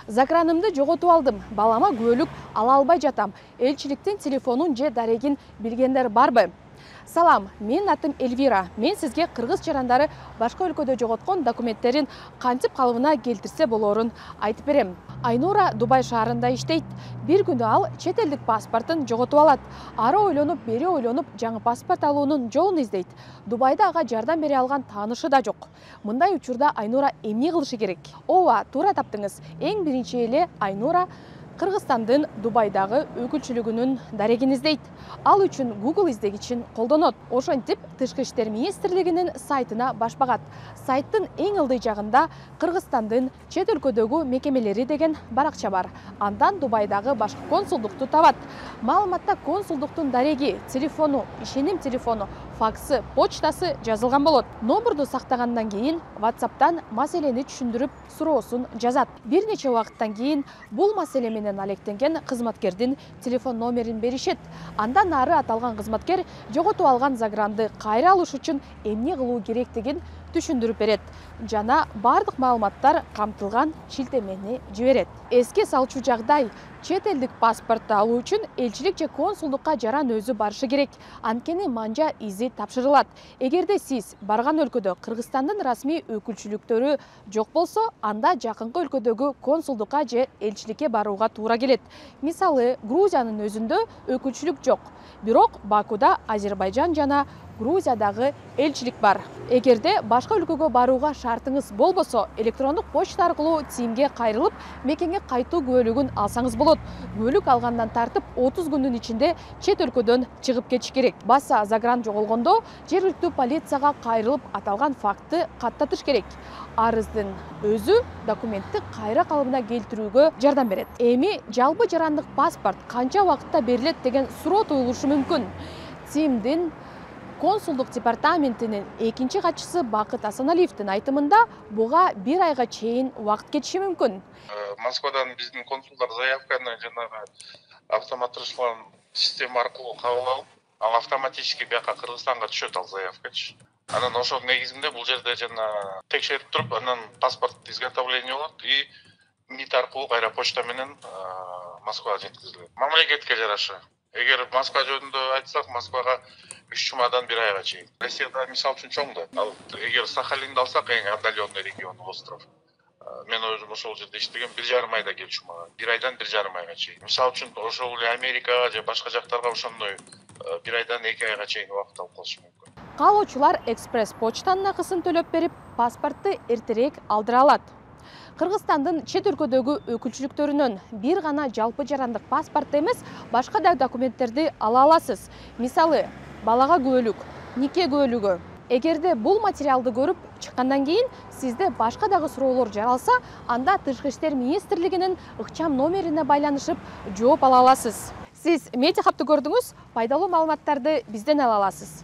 Загранымды жоготуп алдым. Балама күбөлүк ала албай жатам. Элчиликтин телефонун же дарегин билгендер барбы? Салам, мен атым Эльвира. Мен сизге кыргыз жарандары башка өлкөдө жоготкон документтерин кантип калыбына келтирсе болорун айтып берем. Айнура Дубай шаарында иштейт. Бир күнү ал чет элдик паспортун жоготуп алат. Ары ойлонуп, бери ойлонуп, жаңы паспорт алуунун жолун издейт. Дубайда ага жардам бере алган таанышы да жок. Мындай учурда Айнура эмне кылышы керек? Ооба, туура таптыңыз. Эң биринчи эле Айнура Кыргызстандын Дубайдагы өкүлчүлүгүнүн дарегин издейт. Ал үчүн Google издегичин колдонот. Ошентип Тышкы иштер министрлигинин сайтына баш багат. Сайттын эң ылдый жагында Кыргызстандын чет өлкөдөгү мекемелери деген баракча бар. Андан Дубайдагы башкы консулдукту табат. Маалыматта консулдуктун дареги, телефону, ишеним телефону, факсы, почтасы жазылган болот. Номерду сактагандан кийин WhatsApp'тан маселени түшүндүрүп суроосун жазат. Бир нече убакыттан кийин бул маселе менен алектенген кызматкердин телефон номерин беришет. Андан ары аталган кызматкер жоготуп алган загранды кайра алыш үчүн эмне кылуу керектигин түшүндүрүп берет. Жана бардык маалыматтар камтылган шилтемени жиберет. Эске салчу жагдай: чет элдик паспортду алуу үчүн элчилик же консулдукка жаран өзү барышы керек. Анткени манжа изи тапшырылат. Эгерде сиз барган өлкөдө Кыргызстандын расмий өкүлчүлүктөрү жок болсо, анда жакынкы өлкөдөгү консулдукка же элчиликке барууга туура келет. Мисалы, Грузиянын өзүндө өкүлчүлүк жок. Бирок Бакуда Азербайжан жана Грузиядагы элчилик бар. Эгерде башка өлкөгө барууга шартыңыз болбосо, электрондук почта аркылуу ТИМге кайрылып, мекенге кайтуу күбөлүгүн алсаңыз болот. Күбөлүк алгандан тартып 30 күндүн ичинде чет өлкөдөн чыгып кетиш керек. Баса загран жоголгондо жергиликтүү полицияга кайрылып аталган фактты каттатыш керек. Арыздын өзү документти кайра калыбына келтирүүгө жардам берет. Эми жалпы жарандык паспорт канча убакытта берилет деген суроо туюлушу мүмкүн. ТИМдин консулдук департаментинин экинчи катчысы Бакыт Асаналиевдин айтымында буга 1 айга чейин убакыт кетиши мүмкүн. Москвадан биздин консулдар заявканы жанагы автоматташкан система аркылуу кабыл алып, ал автоматически бияка Кыргызстанга түшөт ал заявкачы. Анан ошол негизинде бул жерде жана текшерип туруп, анан паспорт изготовление болот и МИД аркылуу кайра почта менен Москвага жеткизилет. Мамлекетке жараша. Эгер Москва жөнүндө айтсак, Москвага 3 жумадан 1 айга чейин. Россияда мисал үчүн чоң да. Ал эгер Сахалинди алсак, эң отдаленный регион остров. Мен өзүм ошол жерде иштеген 1,5 айда келчү мага. 1 айдан 1,5 айга чейин. Мисал үчүн ошол эле Америкага же башка жактарга ошондой 1 айдан 2 айга чейин убакыт алып калышы мүмкүн. Каалоочулар экспресс почтанын акысын төлөп берип, паспортты эртерээк алдыра алат. Кыргызстандын чет өлкөдөгү өкүлчүлүктөрүнөн бир гана жалпы жарандык паспорт эмес, башка да документтерди ала аласыз. Мисалы, балага күбөлүк, нике күбөлүгү. Эгерде бул материалды көрүп чыккандан кийин сизде башка дагы суроолор жаралса, анда Тышкы иштер министрлигинин ыкчам номерине байланышып жооп ала аласыз. Сиз медиа хабты көрдүңүз, пайдалуу маалыматтарды бизден ала аласыз.